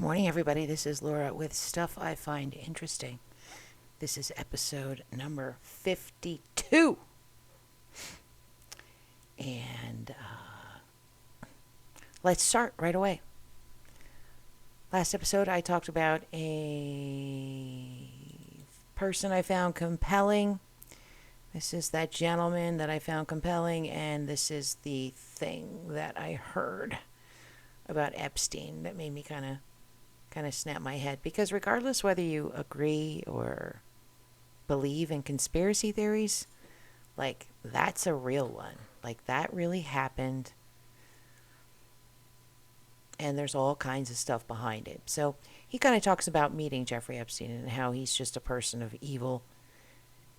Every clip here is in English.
morning, everybody. This is Laura with Stuff I Find Interesting. This is episode number 52. And let's start right away. Last episode, I talked about a person I found compelling. This is that gentleman that I found compelling, and this is the thing that I heard about Epstein that made me kind of snap my head. Because regardless whether you agree or believe in conspiracy theories, like, that's a real one. Like, that really happened. And there's all kinds of stuff behind it. So he kind of talks about meeting Jeffrey Epstein and how he's just a person of evil.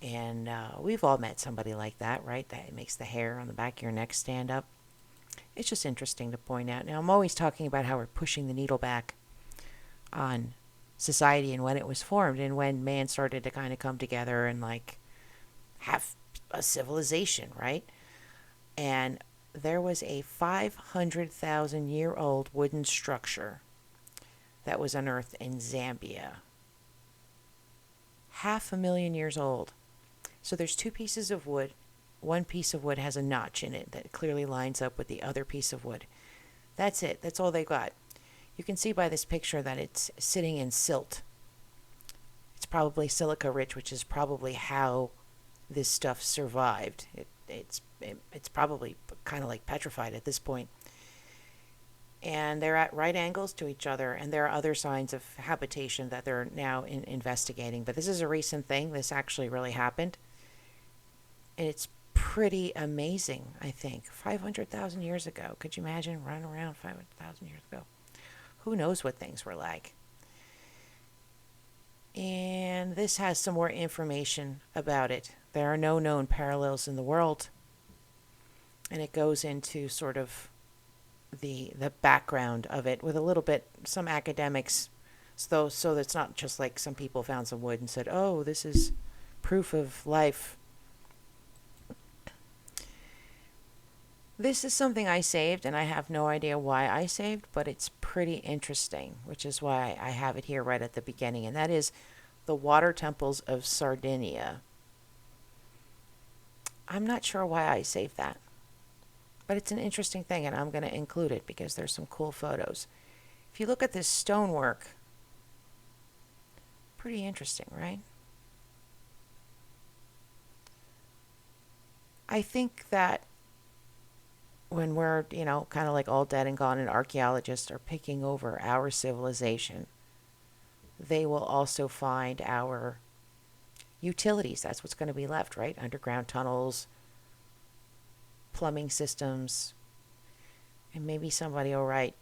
And we've all met somebody like that, right? That makes the hair on the back of your neck stand up. It's just interesting to point out. Now, I'm always talking about how we're pushing the needle back on society and when it was formed and when man started to kind of come together and like have a civilization, right? And there was a 500,000-year-old wooden structure that was unearthed in Zambia. 500,000 years old. So there's two pieces of wood. One piece of wood has a notch in it that clearly lines up with the other piece of wood. That's it. That's all they got. You can see by this picture that it's sitting in silt. It's probably silica rich, which is probably how this stuff survived. It's probably kind of like petrified at this point. And they're at right angles to each other, and there are other signs of habitation that they're now investigating. But this is a recent thing. This actually really happened. And it's pretty amazing, I think. 500,000 years ago. Could you imagine running around 500,000 years ago? Who knows what things were like? And this has some more information about it. There are no known parallels in the world. And it goes into sort of the background of it with a little bit, some academics, so it's not just like some people found some wood and said, oh, this is proof of life. This is something I saved, and I have no idea why I saved, but it's pretty interesting, which is why I have it here right at the beginning, and that is the water temples of Sardinia. I'm not sure why I saved that, but it's an interesting thing, and I'm going to include it because there's some cool photos. If you look at this stonework, pretty interesting, right? I think that when we're, kind of like all dead and gone and archaeologists are picking over our civilization, they will also find our utilities. That's what's going to be left, right? Underground tunnels, plumbing systems, and maybe somebody will write,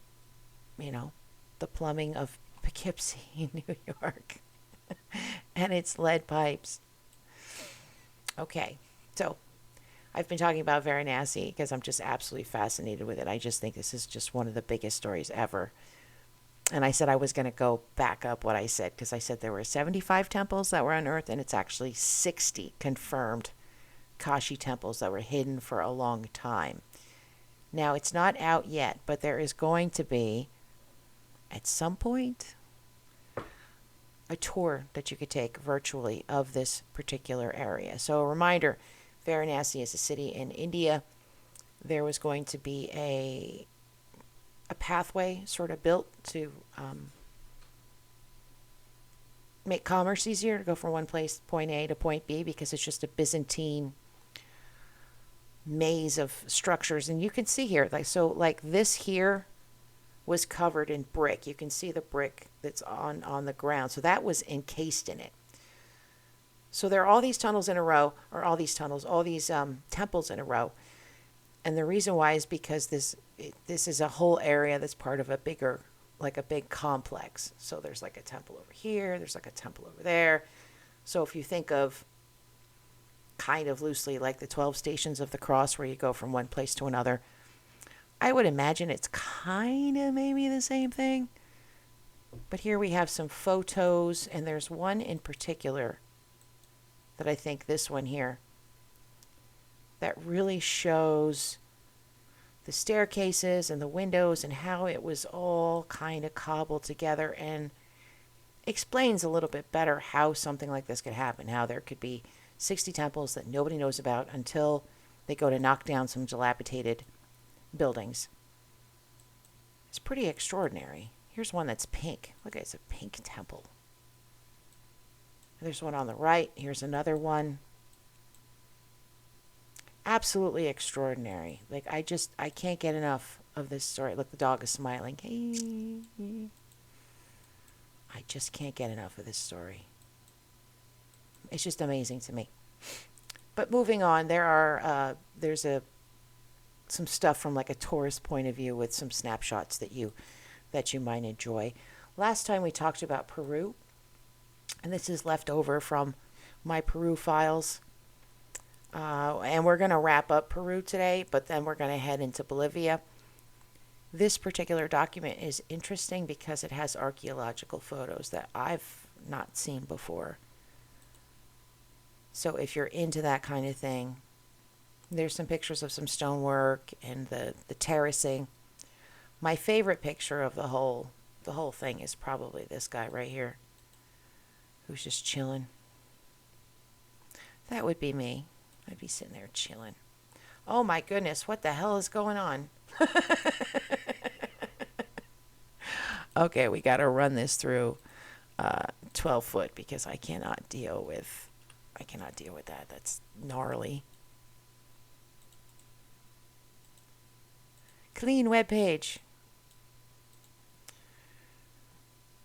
the plumbing of Poughkeepsie, New York, and its lead pipes. Okay, so I've been talking about Varanasi because I'm just absolutely fascinated with it. I just think this is just one of the biggest stories ever. And I said I was going to go back up what I said because I said there were 75 temples that were unearthed, and it's actually 60 confirmed Kashi temples that were hidden for a long time. Now, it's not out yet, but there is going to be, at some point, a tour that you could take virtually of this particular area. So a reminder, Varanasi is a city in India. There was going to be a pathway sort of built to make commerce easier, to go from one place, point A to point B, because it's just a Byzantine maze of structures. And you can see here, like this here was covered in brick. You can see the brick that's on the ground. So that was encased in it. So there are all these tunnels in a row, or all these temples in a row. And the reason why is because this is a whole area that's part of a bigger, like a big complex. So there's like a temple over here, there's like a temple over there. So if you think of kind of loosely like the 12 stations of the cross where you go from one place to another, I would imagine it's kind of maybe the same thing. But here we have some photos, and there's one in particular that I think, this one here, that really shows the staircases and the windows and how it was all kind of cobbled together, and explains a little bit better how something like this could happen, how there could be 60 temples that nobody knows about until they go to knock down some dilapidated buildings. It's pretty extraordinary. Here's one that's pink. Look, it's a pink temple. There's one on the right. Here's another one. Absolutely extraordinary. Like, I can't get enough of this story. Look, the dog is smiling. Hey. I just can't get enough of this story. It's just amazing to me. But moving on, there's some stuff from like a tourist point of view with some snapshots that you might enjoy. Last time we talked about Peru, and this is left over from my Peru files. And we're going to wrap up Peru today, but then we're going to head into Bolivia. This particular document is interesting because it has archaeological photos that I've not seen before. So if you're into that kind of thing, there's some pictures of some stonework and the terracing. My favorite picture of the whole thing is probably this guy right here, who's just chilling. That would be me. I'd be sitting there chilling. Oh my goodness, what the hell is going on? Okay, we got to run this through 12 foot because I cannot deal with that. That's gnarly. Clean web page.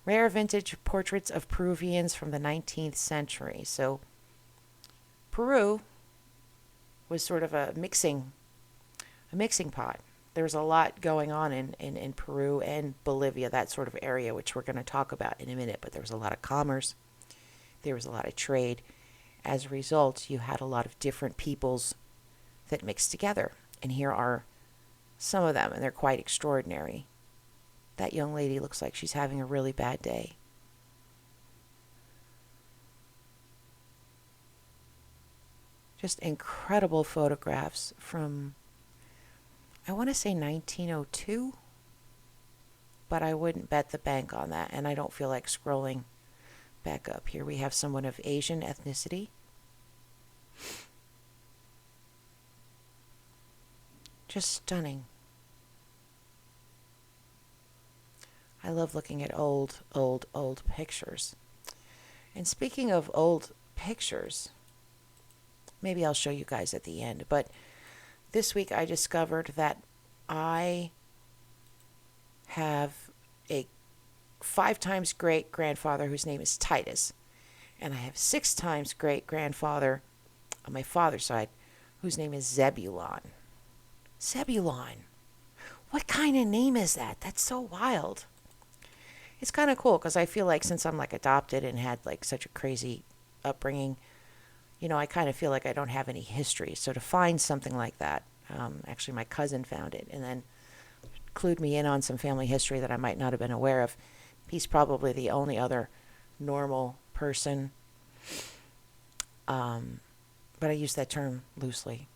Rare vintage portraits of Peruvians from the 19th century. So Peru was sort of a mixing pot. There's a lot going on in Peru and Bolivia, that sort of area, which we're going to talk about in a minute. But there was a lot of commerce. There was a lot of trade. As a result, you had a lot of different peoples that mixed together. And here are some of them, and they're quite extraordinary. That young lady looks like she's having a really bad day. Just incredible photographs from, I want to say 1902, but I wouldn't bet the bank on that, and I don't feel like scrolling back up. Here we have someone of Asian ethnicity. Just stunning. I love looking at old pictures. And speaking of old pictures, maybe I'll show you guys at the end, but this week I discovered that I have a 5 times great grandfather whose name is Titus, and I have 6 times great grandfather on my father's side whose name is Zebulon. Zebulon. What kind of name is that? That's so wild. It's kind of cool because I feel like since I'm like adopted and had like such a crazy upbringing, you know, I kind of feel like I don't have any history. So to find something like that, actually my cousin found it and then clued me in on some family history that I might not have been aware of. He's probably the only other normal person. But I use that term loosely.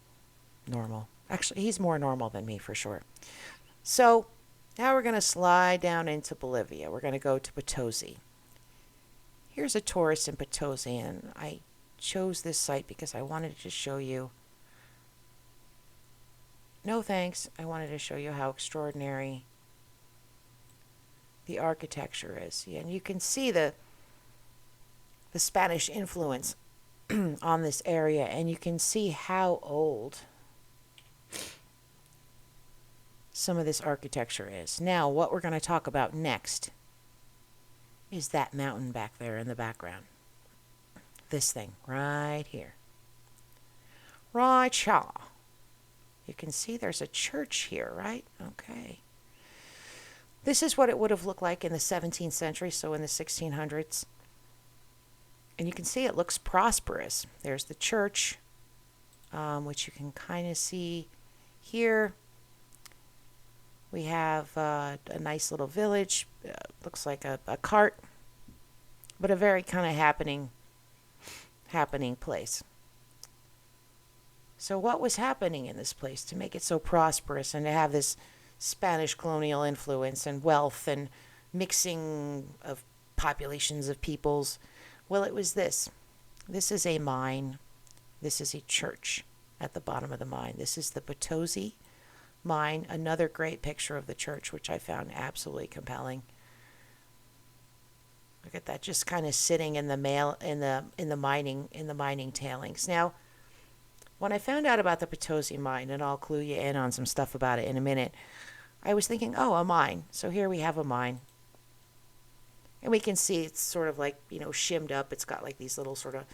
Normal. Actually, he's more normal than me for sure. So now we're going to slide down into Bolivia. We're going to go to Potosi. Here's a tourist in Potosi, and I chose this site because I wanted to show you. No thanks. I wanted to show you how extraordinary the architecture is. And you can see the Spanish influence on this area, and you can see how old some of this architecture is. Now, what we're going to talk about next is that mountain back there in the background. This thing right here. Right here. You can see there's a church here, right? Okay. This is what it would have looked like in the 17th century, so in the 1600s. And you can see it looks prosperous. There's the church, which you can kind of see here. We have a nice little village. Looks like a cart, but a very kind of happening place. So, what was happening in this place to make it so prosperous and to have this Spanish colonial influence and wealth and mixing of populations of peoples? Well, it was this. This is a mine. This is a church at the bottom of the mine. This is the Potosi mine. Another great picture of the church, which I found absolutely compelling. Look at that, just kind of sitting in the mining tailings. Now, when I found out about the Potosi mine, and I'll clue you in on some stuff about it in a minute, I was thinking, oh, a mine. So here we have a mine. And we can see it's sort of like, shimmed up. It's got like these little sort of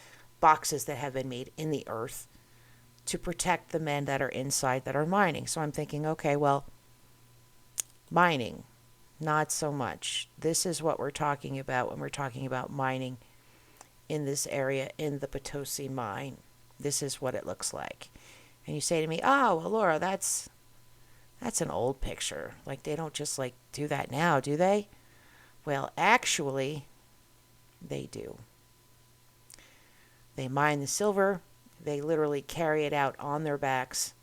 boxes that have been made in the earth to protect the men that are inside that are mining. So I'm thinking, okay, well, mining, not so much. This is what we're talking about when we're talking about mining in this area in the Potosi mine. This is what it looks like. And you say to me, oh, well, Laura, that's an old picture. Like, they don't just like do that now, do they? Well, actually, they do. They mine the silver. They literally carry it out on their backs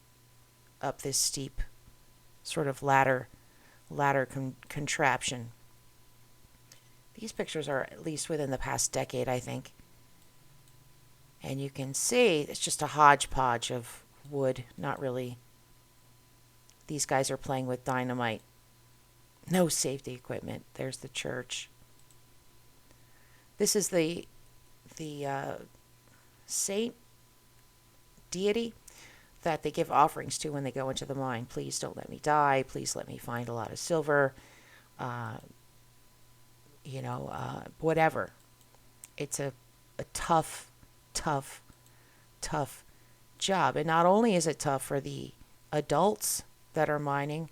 up this steep sort of ladder contraption. These pictures are at least within the past decade, I think. And you can see it's just a hodgepodge of wood, not really. These guys are playing with dynamite. No safety equipment. There's the church. This is the saint deity that they give offerings to when they go into the mine. Please don't let me die. Please let me find a lot of silver. Whatever. It's a tough job. And not only is it tough for the adults that are mining,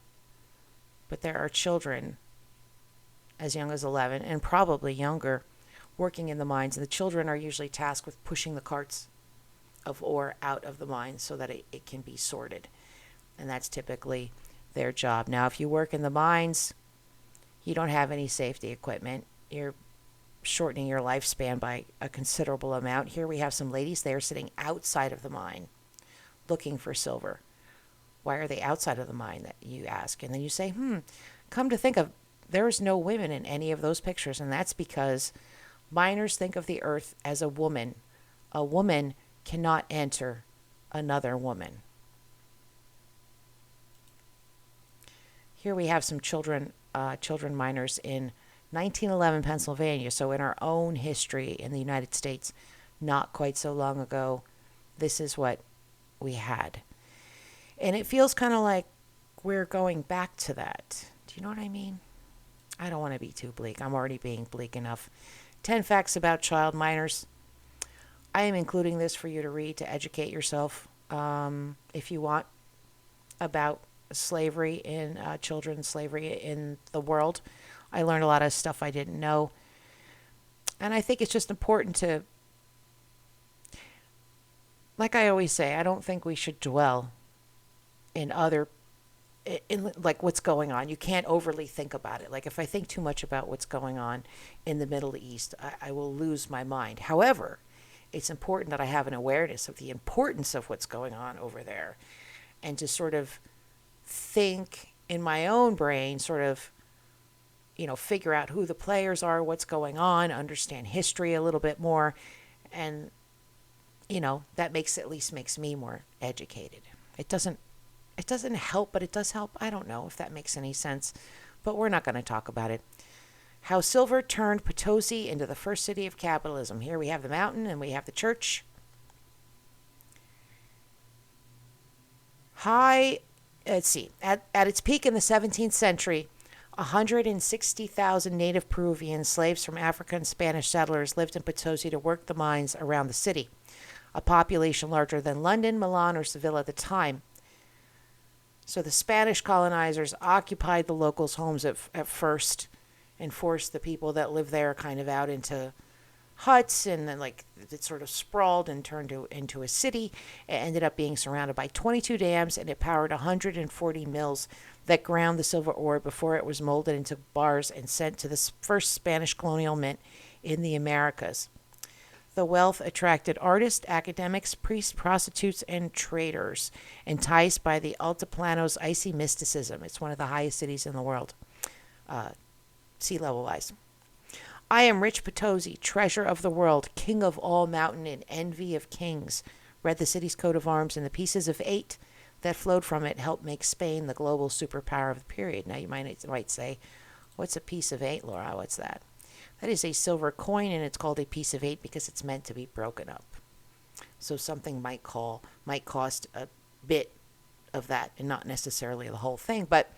but there are children as young as 11 and probably younger working in the mines. And the children are usually tasked with pushing the carts of ore out of the mine so that it can be sorted. And that's typically their job. Now, if you work in the mines, you don't have any safety equipment. You're shortening your lifespan by a considerable amount. Here we have some ladies there sitting outside of the mine looking for silver. Why are they outside of the mine, that you ask? And then you say, come to think of, there's no women in any of those pictures. And that's because miners think of the earth as a woman. A woman cannot enter another woman. Here we have some children miners in 1911 Pennsylvania. So in our own history in the United States, not quite so long ago, this is what we had. And it feels kind of like we're going back to that. Do you know what I mean? I don't want to be too bleak. I'm already being bleak enough. 10 facts about child miners. I am including this for you to read, to educate yourself, if you want, about slavery in children's slavery in the world. I learned a lot of stuff I didn't know. And I think it's just important to, like I always say, I don't think we should dwell in like what's going on. You can't overly think about it. Like if I think too much about what's going on in the Middle East, I will lose my mind. However, it's important that I have an awareness of the importance of what's going on over there, and to sort of think in my own brain, sort of, figure out who the players are, what's going on, understand history a little bit more. And, that at least makes me more educated. It doesn't help, but it does help. I don't know if that makes any sense, but we're not going to talk about it. How silver turned Potosi into the first city of capitalism. Here we have the mountain and we have the church. Let's see, at its peak in the 17th century, 160,000 native Peruvian slaves from Africa and Spanish settlers lived in Potosi to work the mines around the city, a population larger than London, Milan, or Seville at the time. So the Spanish colonizers occupied the locals' homes at first and forced the people that lived there kind of out into huts, and then it sort of sprawled and turned into a city. It ended up being surrounded by 22 dams, and it powered 140 mills that ground the silver ore before it was molded into bars and sent to the first Spanish colonial mint in the Americas. The wealth attracted artists, academics, priests, prostitutes, and traders, enticed by the Altiplano's icy mysticism. It's one of the highest cities in the world, uh, sea level wise. I am rich Potosi, treasure of the world, king of all mountain and envy of kings, read the city's coat of arms, and the pieces of eight that flowed from it helped make Spain the global superpower of the period. Now you might say, what's a piece of eight, Laura? What's that? That is a silver coin, and it's called a piece of eight because it's meant to be broken up. So something might cost a bit of that, and not necessarily the whole thing. But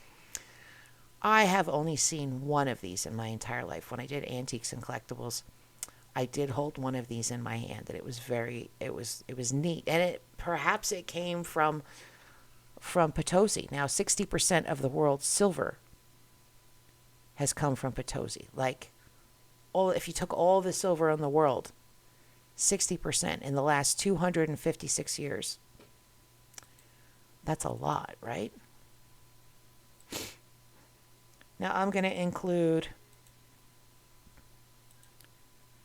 I have only seen one of these in my entire life. When I did antiques and collectibles, I did hold one of these in my hand, and it was neat. And perhaps it came from Potosi. Now 60% of the world's silver has come from Potosi. Like, if you took all the silver in the world, 60% in the last 256 years. That's a lot, right? Now I'm going to include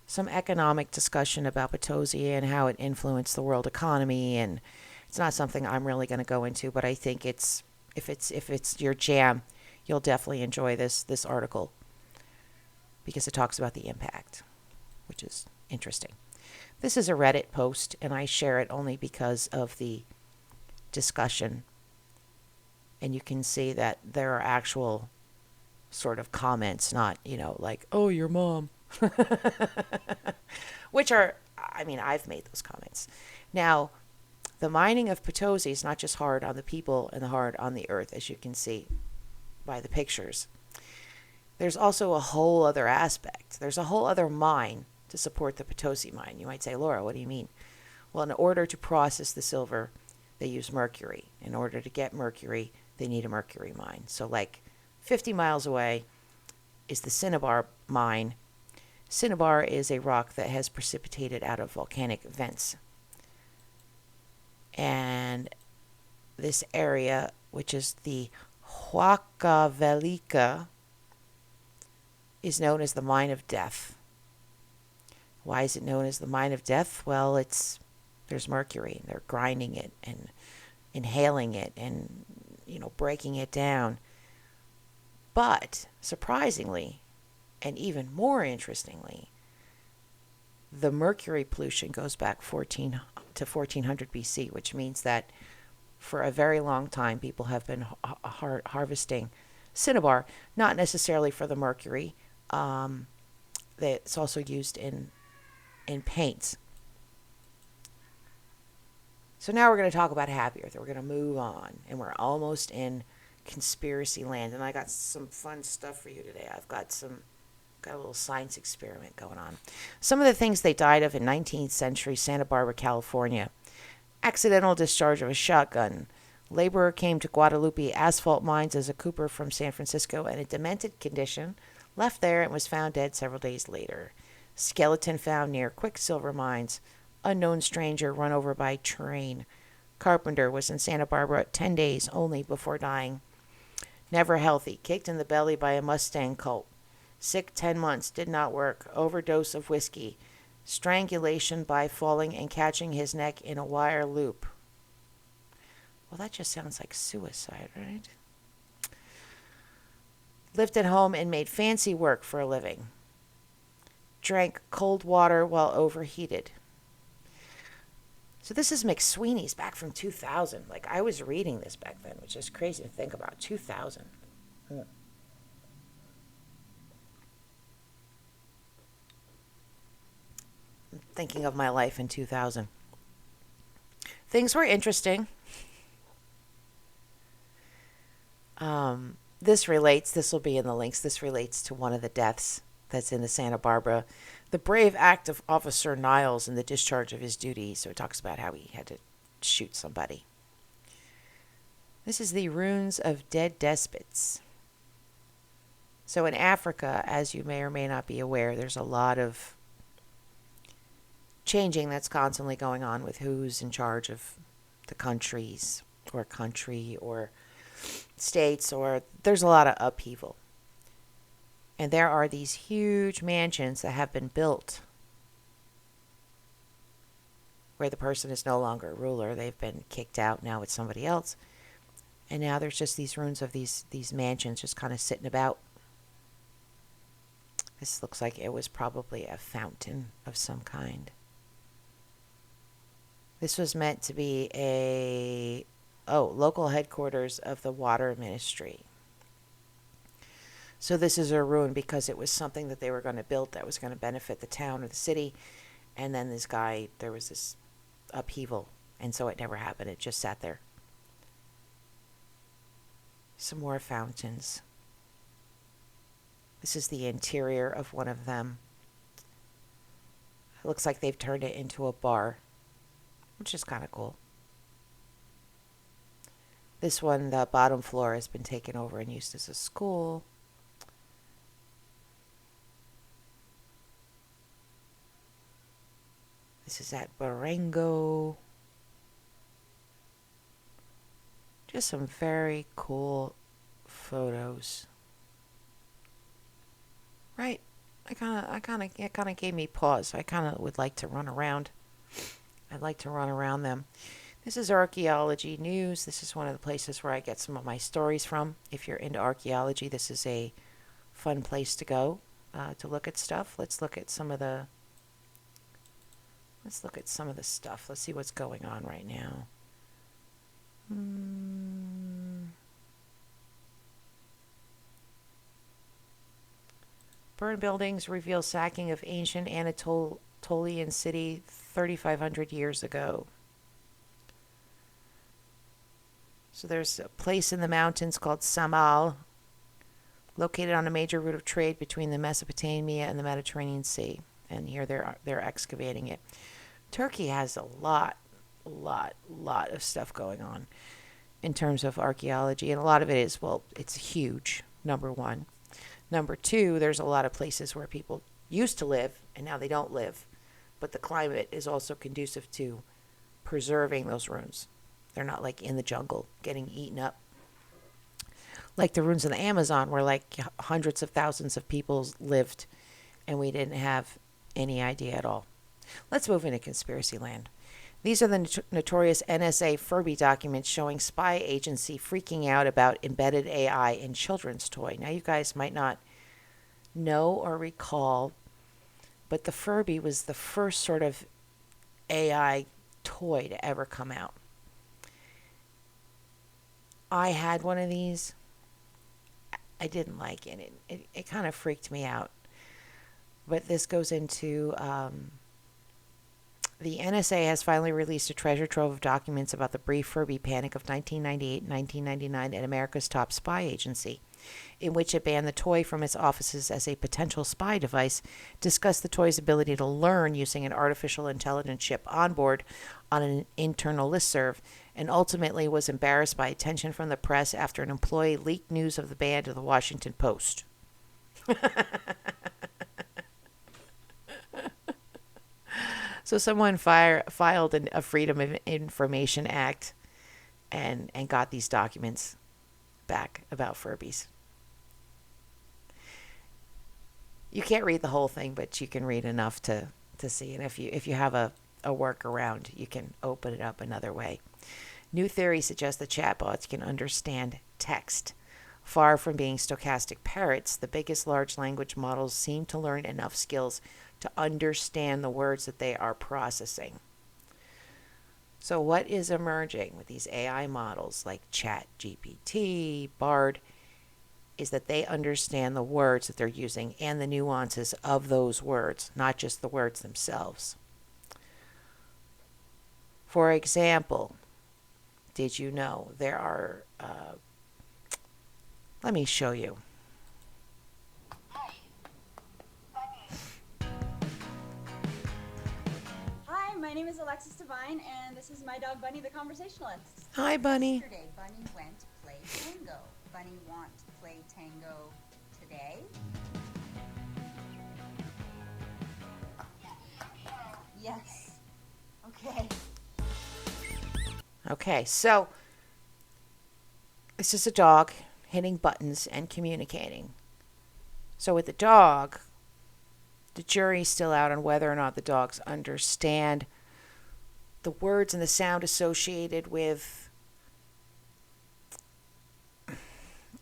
some economic discussion about Potosi and how it influenced the world economy, and it's not something I'm really going to go into, but I think if it's your jam, you'll definitely enjoy this article because it talks about the impact, which is interesting. This is a Reddit post, and I share it only because of the discussion. And you can see that there are actual sort of comments, not, like, oh, your mom. Which are, I've made those comments. Now, the mining of Potosi is not just hard on the people and hard on the earth, as you can see by the pictures. There's also a whole other aspect. There's a whole other mine to support the Potosi mine. You might say, Laura, what do you mean? Well, in order to process the silver, they use mercury. In order to get mercury, they need a mercury mine. So like 50 miles away is the Cinnabar mine. Cinnabar is a rock that has precipitated out of volcanic vents. And this area, which is the Huancavelica, is known as the Mine of Death. Why is it known as the Mine of Death? Well, there's mercury, and they're grinding it and inhaling it and, breaking it down. But, surprisingly, and even more interestingly, the mercury pollution goes back 1400 BC, which means that for a very long time, people have been harvesting cinnabar, not necessarily for the mercury. It's also used in paints. So now we're going to talk about Happy Earth. We're going to move on, and we're almost in conspiracy land. And I got some fun stuff for you today. I've got a little science experiment going on. Some of the things they died of in 19th century Santa Barbara, California. Accidental discharge of a shotgun. Laborer came to Guadalupe asphalt mines as a cooper from San Francisco in a demented condition, left there and was found dead several days later. Skeleton found near Quicksilver mines. Unknown stranger run over by train. Carpenter was in Santa Barbara 10 days only before dying. Never healthy. Kicked in the belly by a Mustang colt. Sick 10 months. Did not work. Overdose of whiskey. Strangulation by falling and catching his neck in a wire loop. Well, that just sounds like suicide, right? Lived at home and made fancy work for a living. Drank cold water while overheated. So this is McSweeney's back from 2000. Like, I was reading this back then, which is crazy to think about. 2000. I'm thinking of my life in 2000. Things were interesting. This will be in the links. This relates to one of the deaths that's in the Santa Barbara. The brave act of Officer Niles in the discharge of his duty. So it talks about how he had to shoot somebody. This is the ruins of dead despots. So in Africa, as you may or may not be aware, there's a lot of changing that's constantly going on with who's in charge of the countries or country or states, or there's a lot of upheaval. And there are these huge mansions that have been built where the person is no longer a ruler. They've been kicked out. Now it's somebody else. And now there's just these ruins of these mansions just kind of sitting about. This looks like it was probably a fountain of some kind. This was meant to be local headquarters of the water ministry. So this is a ruin because it was something that they were going to build that was going to benefit the town or the city. And then there was this upheaval, and so it never happened. It just sat there. Some more fountains. This is the interior of one of them. It looks like they've turned it into a bar, which is kind of cool. This one, the bottom floor, has been taken over and used as a school. This is at Barango. Just some very cool photos. Right. It kind of gave me pause. I kind of would like to run around. I'd like to run around them. This is archaeology news. This is one of the places where I get some of my stories from. If you're into archaeology, this is a fun place to go to look at stuff. Let's look at some of the stuff. Let's see what's going on right now. Burned buildings reveal sacking of ancient Anatolian city 3,500 years ago. So there's a place in the mountains called Samal, located on a major route of trade between the Mesopotamia and the Mediterranean Sea. And here they're excavating it. Turkey has a lot of stuff going on in terms of archaeology, and a lot of it is, well, it's huge, number one. Number two, there's a lot of places where people used to live and now they don't live, but the climate is also conducive to preserving those ruins. They're not like in the jungle getting eaten up. Like the ruins in the Amazon where like hundreds of thousands of people lived and we didn't have any idea at all. Let's move into conspiracy land. These are the notorious NSA Furby documents showing spy agency freaking out about embedded AI in children's toy. Now, you guys might not know or recall, but the Furby was the first sort of AI toy to ever come out. I had one of these. I didn't like it. It kind of freaked me out. But this goes into... The NSA has finally released a treasure trove of documents about the brief Furby panic of 1998 and 1999 at America's top spy agency, in which it banned the toy from its offices as a potential spy device, discussed the toy's ability to learn using an artificial intelligence chip on board on an internal listserv, and ultimately was embarrassed by attention from the press after an employee leaked news of the ban to the Washington Post. So someone filed a Freedom of Information Act and got these documents back about Furbys. You can't read the whole thing, but you can read enough to see. And if you have a workaround, you can open it up another way. New theory suggests that chatbots can understand text. Far from being stochastic parrots, the biggest large language models seem to learn enough skills to understand the words that they are processing. So what is emerging with these AI models like ChatGPT, Bard, is that they understand the words that they're using and the nuances of those words, not just the words themselves. For example, did you know there are... let me show you. Hi, my name is Alexis Devine, and this is my dog Bunny, the conversationalist. Hi, Bunny. Yesterday, Bunny went to play tango. Bunny want to play tango today? Yes. Okay. Okay, so this is a dog hitting buttons and communicating. So with the dog, the jury's still out on whether or not the dogs understand the words and the sound associated with,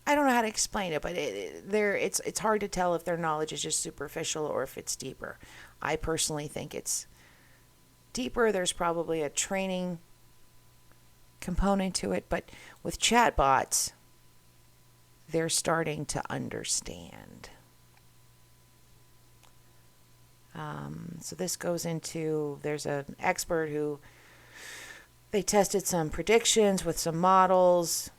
I don't know how to explain it, but it's hard to tell if their knowledge is just superficial or if it's deeper. I personally think it's deeper. There's probably a training component to it, but with chatbots, they're starting to understand. So this goes into, there's an expert who, they tested some predictions with some models.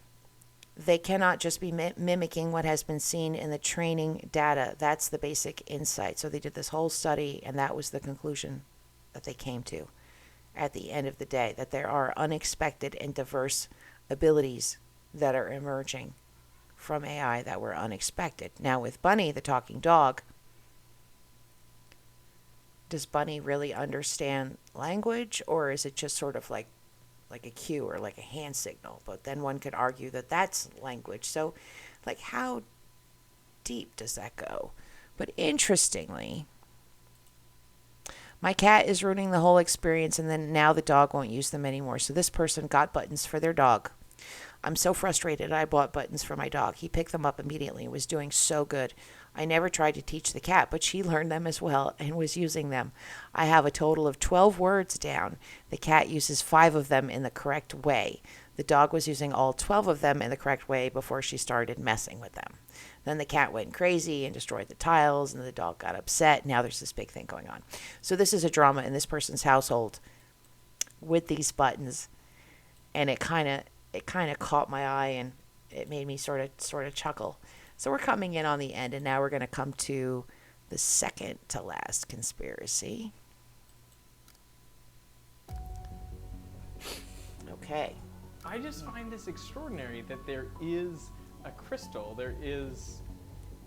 They cannot just be mimicking what has been seen in the training data. That's the basic insight. So they did this whole study, and that was the conclusion that they came to at the end of the day, that there are unexpected and diverse abilities that are emerging from AI that were unexpected. Now with Bunny, the talking dog, does Bunny really understand language, or is it just sort of like a cue or like a hand signal? But then one could argue that that's language. So, like, how deep does that go? But interestingly, my cat is ruining the whole experience, and then now the dog won't use them anymore. So this person got buttons for their dog. I'm so frustrated. I bought buttons for my dog. He picked them up immediately and was doing so good. I never tried to teach the cat, but she learned them as well and was using them. I have a total of 12 words down. The cat uses 5 of them in the correct way. The dog was using all 12 of them in the correct way before she started messing with them. Then the cat went crazy and destroyed the tiles, and the dog got upset. Now there's this big thing going on. So this is a drama in this person's household with these buttons, and it kind of caught my eye, and it made me sort of chuckle. So we're coming in on the end, and now we're going to come to the second to last conspiracy. Okay. I just find this extraordinary that there is a crystal, there is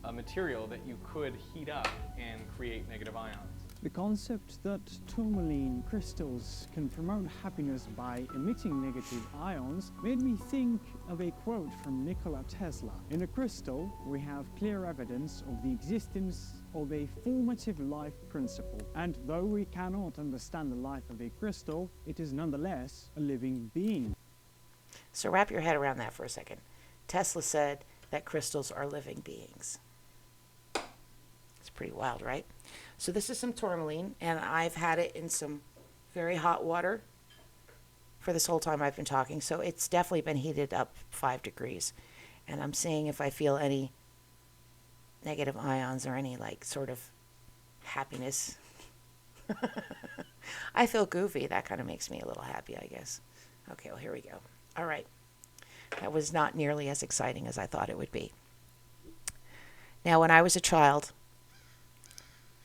a material that you could heat up and create negative ions. The concept that tourmaline crystals can promote happiness by emitting negative ions made me think of a quote from Nikola Tesla. In a crystal, we have clear evidence of the existence of a formative life principle. And though we cannot understand the life of a crystal, it is nonetheless a living being. So wrap your head around that for a second. Tesla said that crystals are living beings. It's pretty wild, right? So this is some tourmaline, and I've had it in some very hot water for this whole time I've been talking. So it's definitely been heated up 5 degrees. And I'm seeing if I feel any negative ions or any like sort of happiness. I feel goofy. That kind of makes me a little happy, I guess. Okay, well, here we go. All right. That was not nearly as exciting as I thought it would be. Now, when I was a child,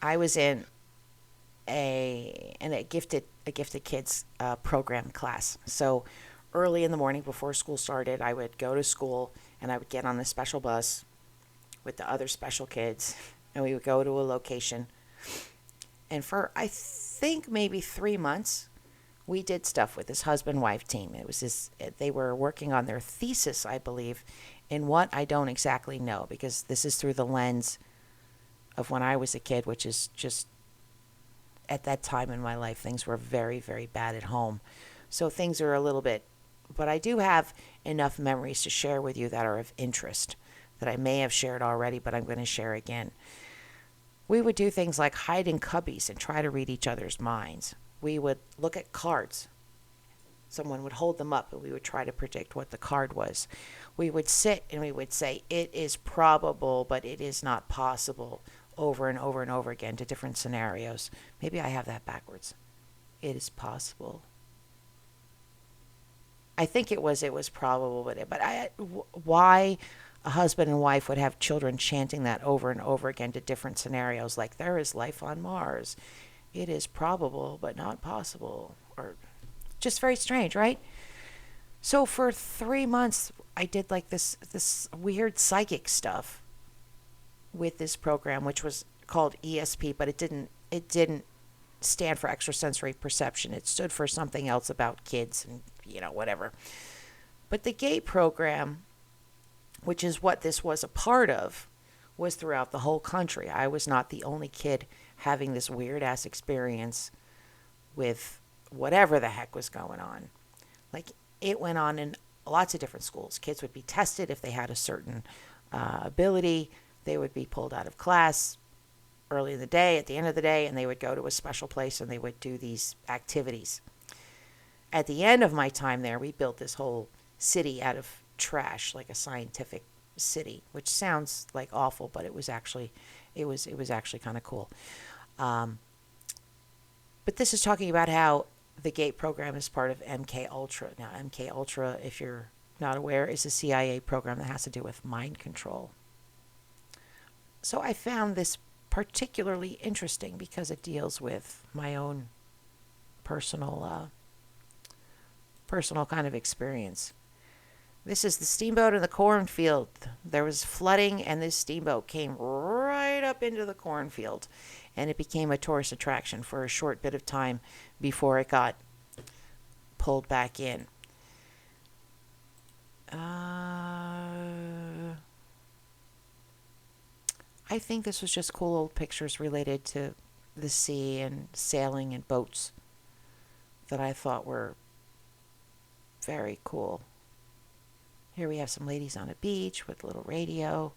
I was in a gifted kids program class. So early in the morning before school started, I would go to school and I would get on a special bus with the other special kids, and we would go to a location. And for I think maybe 3 months, we did stuff with this husband-wife team. It was this, they were working on their thesis, I believe, in what I don't exactly know, because this is through the lens of when I was a kid, which is just at that time in my life, things were very, very bad at home. So things are a little bit, but I do have enough memories to share with you that are of interest that I may have shared already, but I'm going to share again. We would do things like hide in cubbies and try to read each other's minds. We would look at cards. Someone would hold them up and we would try to predict what the card was. We would sit and we would say, it is probable, but it is not possible, over and over and over again to different scenarios. Maybe I have that backwards. It is possible. I think it was probable, but why a husband and wife would have children chanting that over and over again to different scenarios, like there is life on Mars. It is probable, but not possible. Or just very strange, right? So for 3 months, I did like this weird psychic stuff with this program, which was called ESP, but it didn't stand for extrasensory perception. It stood for something else about kids and, whatever. But the GATE program, which is what this was a part of, was throughout the whole country. I was not the only kid having this weird-ass experience with whatever the heck was going on. Like, it went on in lots of different schools. Kids would be tested if they had a certain ability. They would be pulled out of class early in the day, at the end of the day, and they would go to a special place and they would do these activities. At the end of my time there, we built this whole city out of trash, like a scientific city, which sounds like awful, but it was actually kind of cool. But this is talking about how the GATE program is part of MKUltra. Now, MKUltra, if you're not aware, is a CIA program that has to do with mind control. So I found this particularly interesting because it deals with my own personal kind of experience. This is the steamboat in the cornfield. There was flooding, and this steamboat came right up into the cornfield, and it became a tourist attraction for a short bit of time before it got pulled back in. I think this was just cool old pictures related to the sea and sailing and boats that I thought were very cool. Here we have some ladies on a beach with a little radio.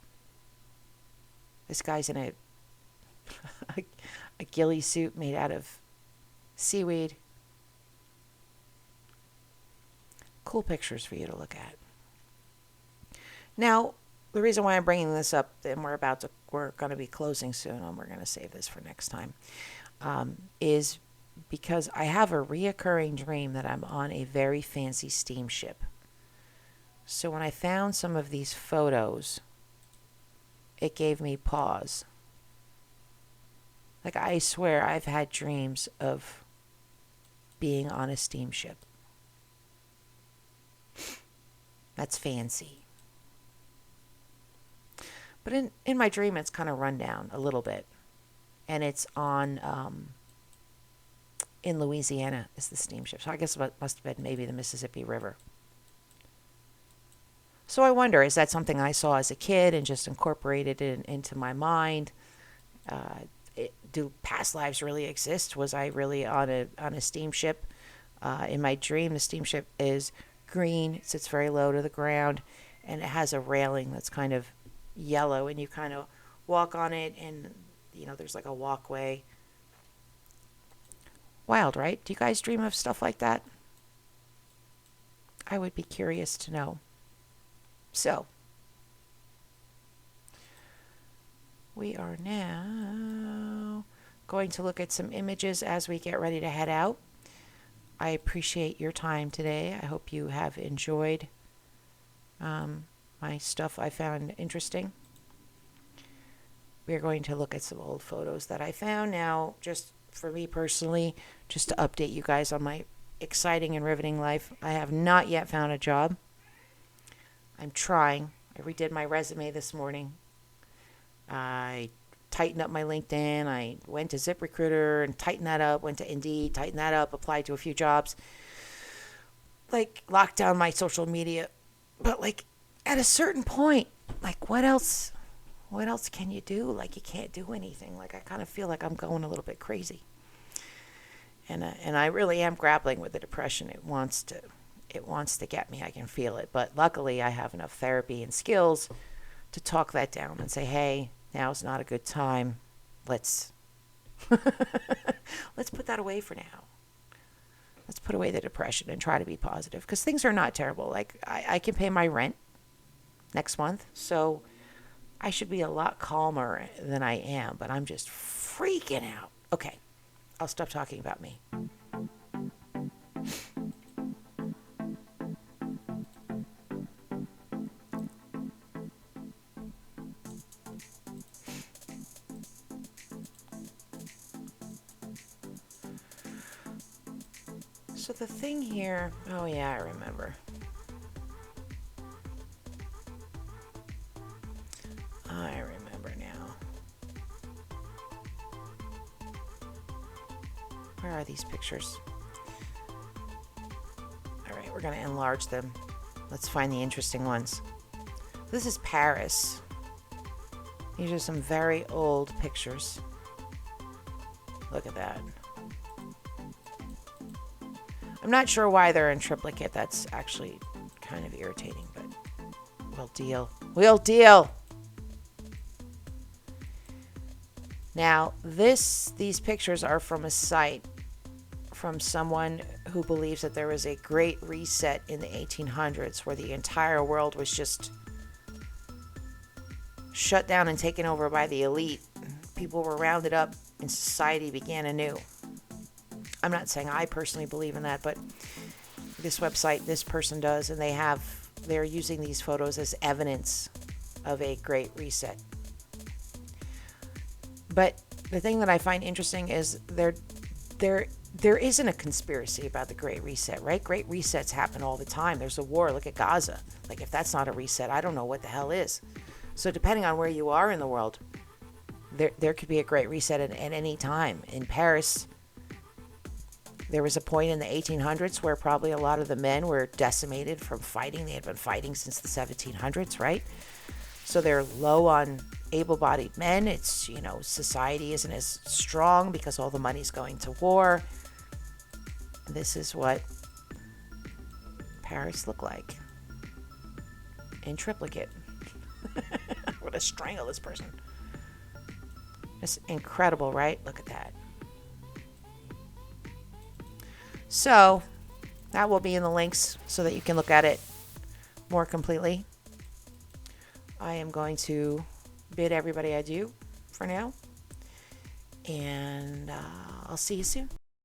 This guy's in a ghillie suit made out of seaweed. Cool pictures for you to look at. Now, the reason why I'm bringing this up, and we're going to be closing soon, and we're going to save this for next time, is because I have a reoccurring dream that I'm on a very fancy steamship. So when I found some of these photos, it gave me pause. Like, I swear I've had dreams of being on a steamship. That's fancy. But in my dream, it's kind of run down a little bit. And it's on, in Louisiana is the steamship. So I guess it must have been maybe the Mississippi River. So I wonder, is that something I saw as a kid and just incorporated it into my mind? Do past lives really exist? Was I really on a steamship? In my dream, the steamship is green. It sits very low to the ground, and it has a railing that's kind of yellow, and you kind of walk on it, and there's like a walkway. Wild, right? Do you guys dream of stuff like that? I would be curious to know. So, we are now going to look at some images as we get ready to head out. I appreciate your time today. I hope you have enjoyed my stuff I found interesting. We're going to look at some old photos that I found. Now, just for me personally, just to update you guys on my exciting and riveting life, I have not yet found a job. I'm trying. I redid my resume this morning. I tightened up my LinkedIn. I went to ZipRecruiter and tightened that up. Went to Indeed, tightened that up, applied to a few jobs. Like, locked down my social media. But, like, at a certain point, like, what else can you do? Like, you can't do anything. Like, I kind of feel like I'm going a little bit crazy. And I really am grappling with the depression. It wants to get me. I can feel it. But luckily, I have enough therapy and skills to talk that down and say, hey, now's not a good time. Let's put that away for now. Let's put away the depression and try to be positive, because things are not terrible. Like, I can pay my rent next month, so I should be a lot calmer than I am, but I'm just freaking out. Okay, I'll stop talking about me. So the thing here, oh yeah, I remember. I remember now. Where are these pictures? All right, we're going to enlarge them. Let's find the interesting ones. This is Paris. These are some very old pictures. Look at that. I'm not sure why they're in triplicate. That's actually kind of irritating, but we'll deal. We'll deal. Now, these pictures are from a site from someone who believes that there was a great reset in the 1800s where the entire world was just shut down and taken over by the elite. People were rounded up and society began anew. I'm not saying I personally believe in that, but this website, this person does, and they're using these photos as evidence of a great reset. But the thing that I find interesting is there isn't a conspiracy about the Great Reset, right? Great resets happen all the time. There's a war. Look at Gaza. Like, if that's not a reset, I don't know what the hell is. So depending on where you are in the world, there could be a Great Reset at any time. In Paris, there was a point in the 1800s where probably a lot of the men were decimated from fighting. They had been fighting since the 1700s, right? So they're low on able-bodied men. It's, society isn't as strong because all the money's going to war. This is what Paris looked like in triplicate. I'm going to strangle this person. It's incredible, right? Look at that. So that will be in the links so that you can look at it more completely. I am going to bid everybody adieu for now. And I'll see you soon.